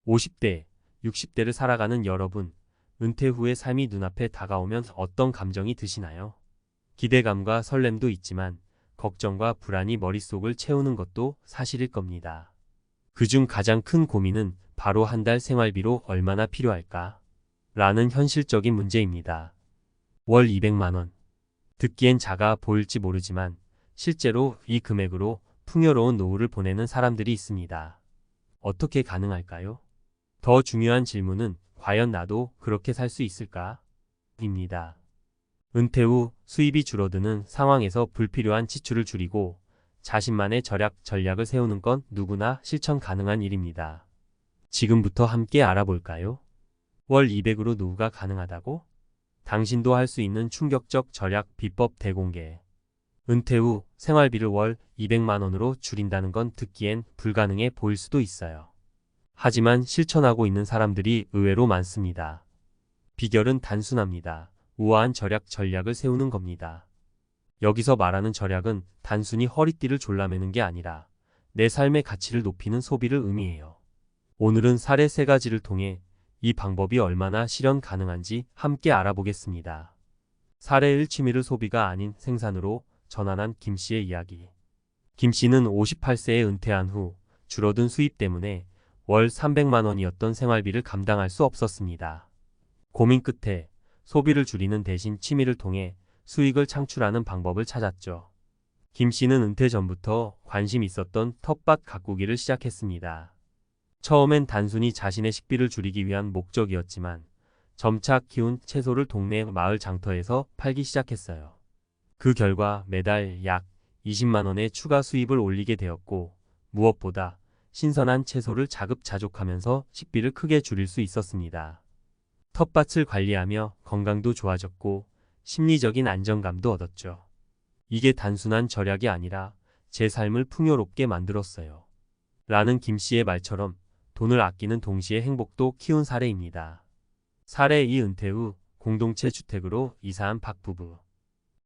50대, 60대를 살아가는 여러분, 은퇴 후의 삶이 눈앞에 다가오면 어떤 감정이 드시나요? 기대감과 설렘도 있지만 걱정과 불안이 머릿속을 채우는 것도 사실일 겁니다. 그중 가장 큰 고민은 바로 한 달 생활비로 얼마나 필요할까? 라는 현실적인 문제입니다. 월 200만 원. 듣기엔 작아 보일지 모르지만 실제로 이 금액으로 풍요로운 노후를 보내는 사람들이 있습니다. 어떻게 가능할까요? 더 중요한 질문은 과연 나도 그렇게 살 수 있을까? 입니다. 은퇴 후 수입이 줄어드는 상황에서 불필요한 지출을 줄이고 자신만의 절약 전략을 세우는 건 누구나 실천 가능한 일입니다. 지금부터 함께 알아볼까요? 월 200으로 노후가 가능하다고? 당신도 할 수 있는 충격적 절약 비법 대공개. 은퇴 후 생활비를 월 200만 원으로 줄인다는 건 듣기엔 불가능해 보일 수도 있어요. 하지만 실천하고 있는 사람들이 의외로 많습니다. 비결은 단순합니다. 우아한 절약 전략을 세우는 겁니다. 여기서 말하는 절약은 단순히 허리띠를 졸라매는 게 아니라 내 삶의 가치를 높이는 소비를 의미해요. 오늘은 사례 3가지를 통해 이 방법이 얼마나 실현 가능한지 함께 알아보겠습니다. 사례 1. 취미를 소비가 아닌 생산으로 전환한 김 씨의 이야기. 김 씨는 58세에 은퇴한 후 줄어든 수입 때문에 월 300만 원이었던 생활비를 감당할 수 없었습니다. 고민 끝에 소비를 줄이는 대신 취미를 통해 수익을 창출하는 방법을 찾았죠. 김 씨는 은퇴 전부터 관심 있었던 텃밭 가꾸기를 시작했습니다. 처음엔 단순히 자신의 식비를 줄이기 위한 목적이었지만 점차 키운 채소를 동네 마을 장터에서 팔기 시작했어요. 그 결과 매달 약 20만 원의 추가 수입을 올리게 되었고 무엇보다 신선한 채소를 자급자족하면서 식비를 크게 줄일 수 있었습니다. 텃밭을 관리하며 건강도 좋아졌고 심리적인 안정감도 얻었죠. 이게 단순한 절약이 아니라 제 삶을 풍요롭게 만들었어요. 라는 김 씨의 말처럼 돈을 아끼는 동시에 행복도 키운 사례입니다. 사례 2. 은퇴 후 공동체 주택으로 이사한 박 부부.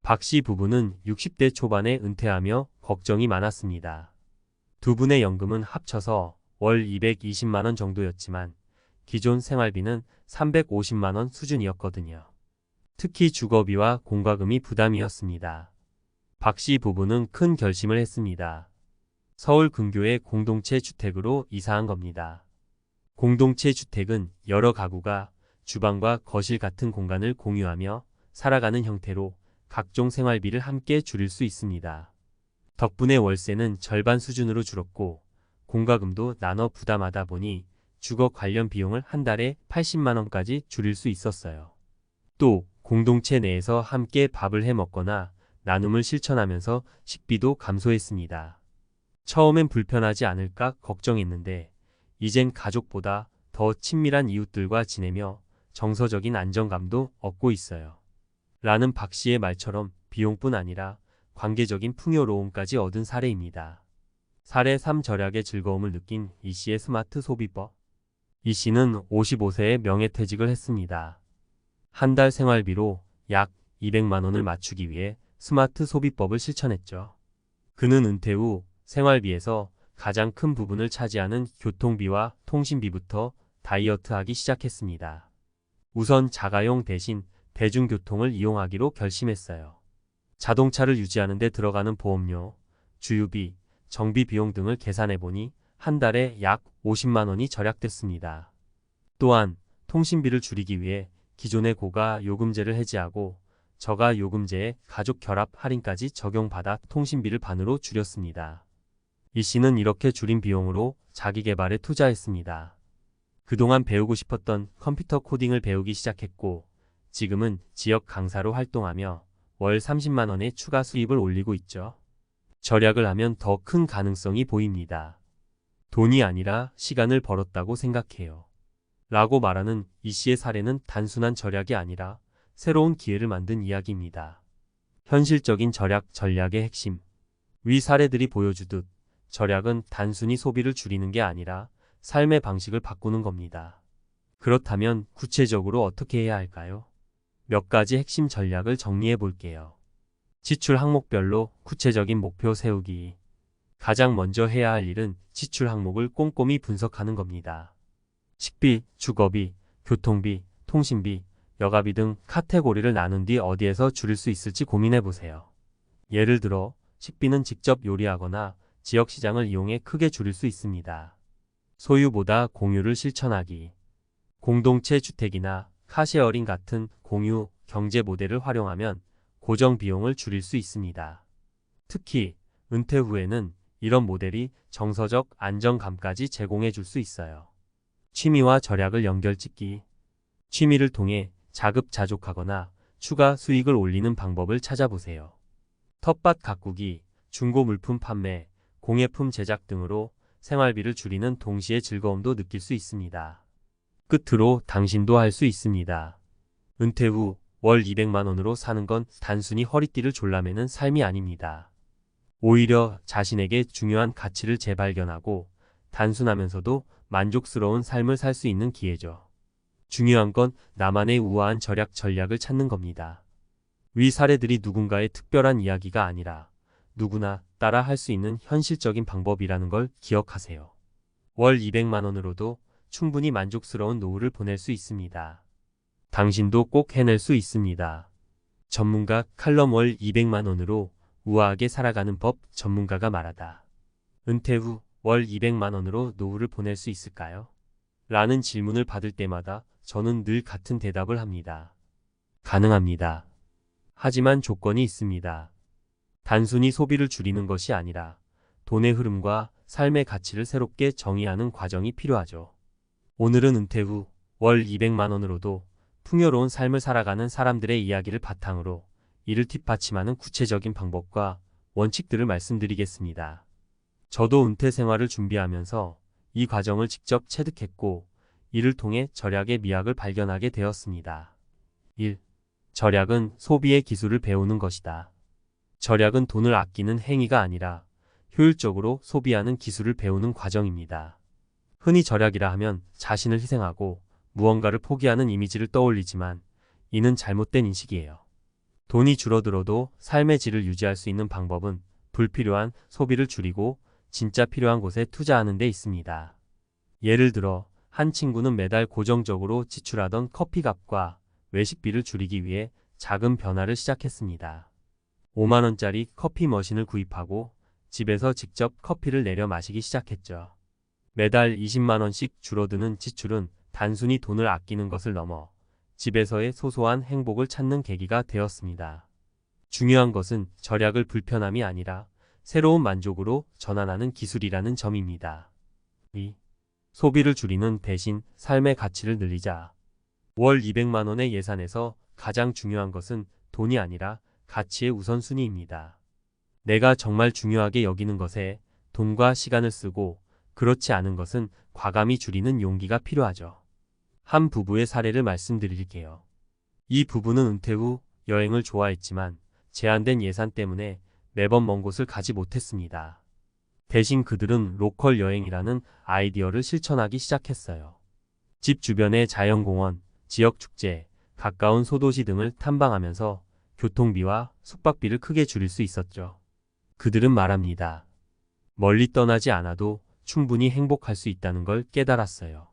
박 씨 부부는 60대 초반에 은퇴하며 걱정이 많았습니다. 두 분의 연금은 합쳐서 월 220만 원 정도였지만 기존 생활비는 350만 원 수준이었거든요. 특히 주거비와 공과금이 부담이었습니다. 박 씨 부부는 큰 결심을 했습니다. 서울 근교의 공동체 주택으로 이사한 겁니다. 공동체 주택은 여러 가구가 주방과 거실 같은 공간을 공유하며 살아가는 형태로 각종 생활비를 함께 줄일 수 있습니다. 덕분에 월세는 절반 수준으로 줄었고 공과금도 나눠 부담하다 보니 주거 관련 비용을 한 달에 80만 원까지 줄일 수 있었어요. 또 공동체 내에서 함께 밥을 해 먹거나 나눔을 실천하면서 식비도 감소했습니다. 처음엔 불편하지 않을까 걱정했는데 이젠 가족보다 더 친밀한 이웃들과 지내며 정서적인 안정감도 얻고 있어요. 라는 박 씨의 말처럼 비용뿐 아니라 관계적인 풍요로움까지 얻은 사례입니다. 사례 3. 절약의 즐거움을 느낀 이 씨의 스마트 소비법. 이 씨는 55세에 명예퇴직을 했습니다. 한 달 생활비로 약 200만 원을 맞추기 위해 스마트 소비법을 실천했죠. 그는 은퇴 후 생활비에서 가장 큰 부분을 차지하는 교통비와 통신비부터 다이어트하기 시작했습니다. 우선 자가용 대신 대중교통을 이용하기로 결심했어요. 자동차를 유지하는 데 들어가는 보험료, 주유비, 정비 비용 등을 계산해보니 한 달에 약 50만 원이 절약됐습니다. 또한 통신비를 줄이기 위해 기존의 고가 요금제를 해지하고 저가 요금제에 가족 결합 할인까지 적용받아 통신비를 반으로 줄였습니다. 이 씨는 이렇게 줄인 비용으로 자기 개발에 투자했습니다. 그동안 배우고 싶었던 컴퓨터 코딩을 배우기 시작했고 지금은 지역 강사로 활동하며 월 30만 원의 추가 수입을 올리고 있죠. 절약을 하면 더 큰 가능성이 보입니다. 돈이 아니라 시간을 벌었다고 생각해요. 라고 말하는 이 씨의 사례는 단순한 절약이 아니라 새로운 기회를 만든 이야기입니다. 현실적인 절약 전략의 핵심. 위 사례들이 보여주듯 절약은 단순히 소비를 줄이는 게 아니라 삶의 방식을 바꾸는 겁니다. 그렇다면 구체적으로 어떻게 해야 할까요? 몇 가지 핵심 전략을 정리해 볼게요. 지출 항목별로 구체적인 목표 세우기. 가장 먼저 해야 할 일은 지출 항목을 꼼꼼히 분석하는 겁니다. 식비, 주거비, 교통비, 통신비, 여가비 등 카테고리를 나눈 뒤 어디에서 줄일 수 있을지 고민해 보세요. 예를 들어 식비는 직접 요리하거나 지역 시장을 이용해 크게 줄일 수 있습니다. 소유보다 공유를 실천하기. 공동체 주택이나 카쉐어링 같은 공유 경제 모델을 활용하면 고정 비용을 줄일 수 있습니다. 특히 은퇴 후에는 이런 모델이 정서적 안정감까지 제공해 줄 수 있어요. 취미와 절약을 연결짓기. 취미를 통해 자급자족하거나 추가 수익을 올리는 방법을 찾아보세요. 텃밭 가꾸기, 중고 물품 판매, 공예품 제작 등으로 생활비를 줄이는 동시에 즐거움도 느낄 수 있습니다. 끝으로 당신도 할 수 있습니다. 은퇴 후 월 200만 원으로 사는 건 단순히 허리띠를 졸라매는 삶이 아닙니다. 오히려 자신에게 중요한 가치를 재발견하고 단순하면서도 만족스러운 삶을 살 수 있는 기회죠. 중요한 건 나만의 우아한 절약 전략을 찾는 겁니다. 위 사례들이 누군가의 특별한 이야기가 아니라 누구나 따라 할 수 있는 현실적인 방법이라는 걸 기억하세요. 월 200만 원으로도 충분히 만족스러운 노후를 보낼 수 있습니다. 당신도 꼭 해낼 수 있습니다. 전문가 칼럼 월 200만 원으로 우아하게 살아가는 법 전문가가 말하다. 은퇴 후 월 200만 원으로 노후를 보낼 수 있을까요? 라는 질문을 받을 때마다 저는 늘 같은 대답을 합니다. 가능합니다. 하지만 조건이 있습니다. 단순히 소비를 줄이는 것이 아니라 돈의 흐름과 삶의 가치를 새롭게 정의하는 과정이 필요하죠. 오늘은 은퇴 후 월 200만 원으로도 풍요로운 삶을 살아가는 사람들의 이야기를 바탕으로 이를 뒷받침하는 구체적인 방법과 원칙들을 말씀드리겠습니다. 저도 은퇴 생활을 준비하면서 이 과정을 직접 체득했고 이를 통해 절약의 미학을 발견하게 되었습니다. 1. 절약은 소비의 기술을 배우는 것이다. 절약은 돈을 아끼는 행위가 아니라 효율적으로 소비하는 기술을 배우는 과정입니다. 흔히 절약이라 하면 자신을 희생하고 무언가를 포기하는 이미지를 떠올리지만 이는 잘못된 인식이에요. 돈이 줄어들어도 삶의 질을 유지할 수 있는 방법은 불필요한 소비를 줄이고 진짜 필요한 곳에 투자하는 데 있습니다. 예를 들어 한 친구는 매달 고정적으로 지출하던 커피값과 외식비를 줄이기 위해 작은 변화를 시작했습니다. 5만 원짜리 커피 머신을 구입하고 집에서 직접 커피를 내려 마시기 시작했죠. 매달 20만 원씩 줄어드는 지출은 단순히 돈을 아끼는 것을 넘어 집에서의 소소한 행복을 찾는 계기가 되었습니다. 중요한 것은 절약을 불편함이 아니라 새로운 만족으로 전환하는 기술이라는 점입니다. 2. 소비를 줄이는 대신 삶의 가치를 늘리자. 월 200만 원의 예산에서 가장 중요한 것은 돈이 아니라 가치의 우선순위입니다. 내가 정말 중요하게 여기는 것에 돈과 시간을 쓰고 그렇지 않은 것은 과감히 줄이는 용기가 필요하죠. 한 부부의 사례를 말씀드릴게요. 이 부부는 은퇴 후 여행을 좋아했지만 제한된 예산 때문에 매번 먼 곳을 가지 못했습니다. 대신 그들은 로컬 여행이라는 아이디어를 실천하기 시작했어요. 집 주변의 자연공원, 지역 축제, 가까운 소도시 등을 탐방하면서 교통비와 숙박비를 크게 줄일 수 있었죠. 그들은 말합니다. 멀리 떠나지 않아도 충분히 행복할 수 있다는 걸 깨달았어요.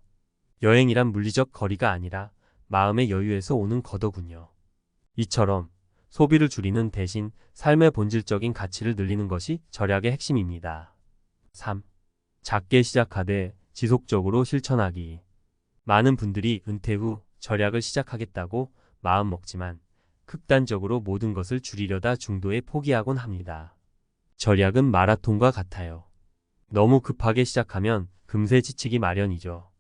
여행이란 물리적 거리가 아니라 마음의 여유에서 오는 거더군요. 이처럼 소비를 줄이는 대신 삶의 본질적인 가치를 늘리는 것이 절약의 핵심입니다. 3. 작게 시작하되 지속적으로 실천하기. 많은 분들이 은퇴 후 절약을 시작하겠다고 마음먹지만 극단적으로 모든 것을 줄이려다 중도에 포기하곤 합니다. 절약은 마라톤과 같아요. 너무 급하게 시작하면 금세 지치기 마련이죠.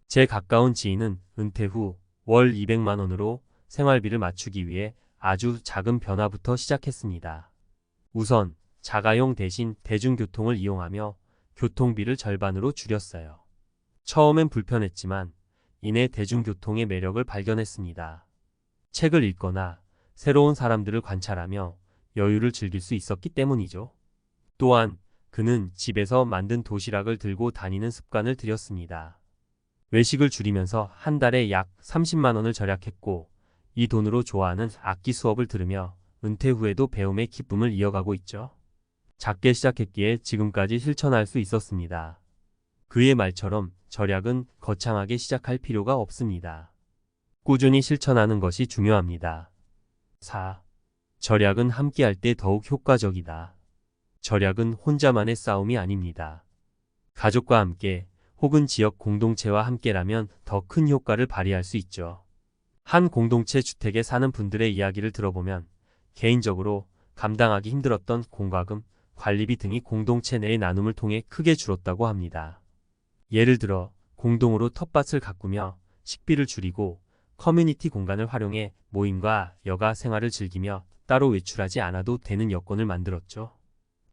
제 가까운 지인은 은퇴 후 월 200만 원으로 생활비를 맞추기 위해 아주 작은 변화부터 시작했습니다. 우선 자가용 대신 대중교통을 이용하며 교통비를 절반으로 줄였어요. 처음엔 불편했지만 이내 대중교통의 매력을 발견했습니다. 책을 읽거나 새로운 사람들을 관찰하며 여유를 즐길 수 있었기 때문이죠. 또한 그는 집에서 만든 도시락을 들고 다니는 습관을 들였습니다. 외식을 줄이면서 한 달에 약 30만 원을 절약했고 이 돈으로 좋아하는 악기 수업을 들으며 은퇴 후에도 배움의 기쁨을 이어가고 있죠. 작게 시작했기에 지금까지 실천할 수 있었습니다. 그의 말처럼 절약은 거창하게 시작할 필요가 없습니다. 꾸준히 실천하는 것이 중요합니다. 4. 절약은 함께할 때 더욱 효과적이다. 절약은 혼자만의 싸움이 아닙니다. 가족과 함께 혹은 지역 공동체와 함께라면 더 큰 효과를 발휘할 수 있죠. 한 공동체 주택에 사는 분들의 이야기를 들어보면 개인적으로 감당하기 힘들었던 공과금, 관리비 등이 공동체 내의 나눔을 통해 크게 줄었다고 합니다. 예를 들어 공동으로 텃밭을 가꾸며 식비를 줄이고 커뮤니티 공간을 활용해 모임과 여가 생활을 즐기며 따로 외출하지 않아도 되는 여건을 만들었죠.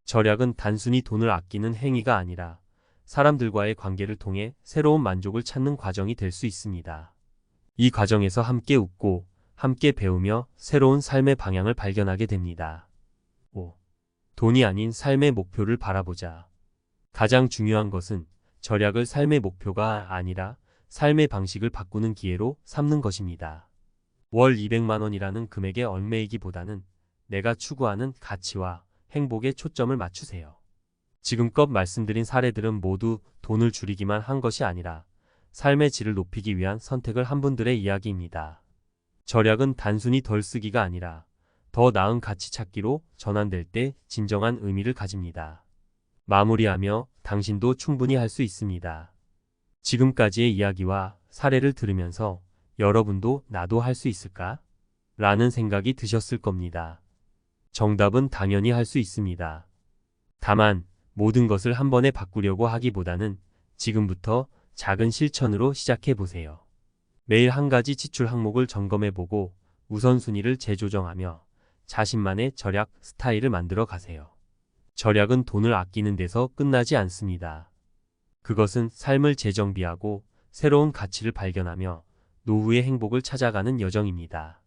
절약은 단순히 돈을 아끼는 행위가 아니라 사람들과의 관계를 통해 새로운 만족을 찾는 과정이 될 수 있습니다. 이 과정에서 함께 웃고 함께 배우며 새로운 삶의 방향을 발견하게 됩니다. 5. 돈이 아닌 삶의 목표를 바라보자. 가장 중요한 것은 절약을 삶의 목표가 아니라 삶의 방식을 바꾸는 기회로 삼는 것입니다. 월 200만 원이라는 금액에 얽매이기보다는 내가 추구하는 가치와 행복에 초점을 맞추세요. 지금껏 말씀드린 사례들은 모두 돈을 줄이기만 한 것이 아니라 삶의 질을 높이기 위한 선택을 한 분들의 이야기입니다. 절약은 단순히 덜 쓰기가 아니라 더 나은 가치 찾기로 전환될 때 진정한 의미를 가집니다. 마무리하며 당신도 충분히 할 수 있습니다. 지금까지의 이야기와 사례를 들으면서 여러분도 나도 할 수 있을까? 라는 생각이 드셨을 겁니다. 정답은 당연히 할 수 있습니다. 다만 모든 것을 한 번에 바꾸려고 하기보다는 지금부터 작은 실천으로 시작해 보세요. 매일 한 가지 지출 항목을 점검해 보고 우선순위를 재조정하며 자신만의 절약 스타일을 만들어 가세요. 절약은 돈을 아끼는 데서 끝나지 않습니다. 그것은 삶을 재정비하고 새로운 가치를 발견하며 노후의 행복을 찾아가는 여정입니다.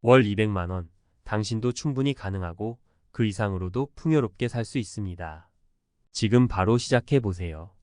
월 200만 원, 당신도 충분히 가능하고 그 이상으로도 풍요롭게 살 수 있습니다. 지금 바로 시작해 보세요.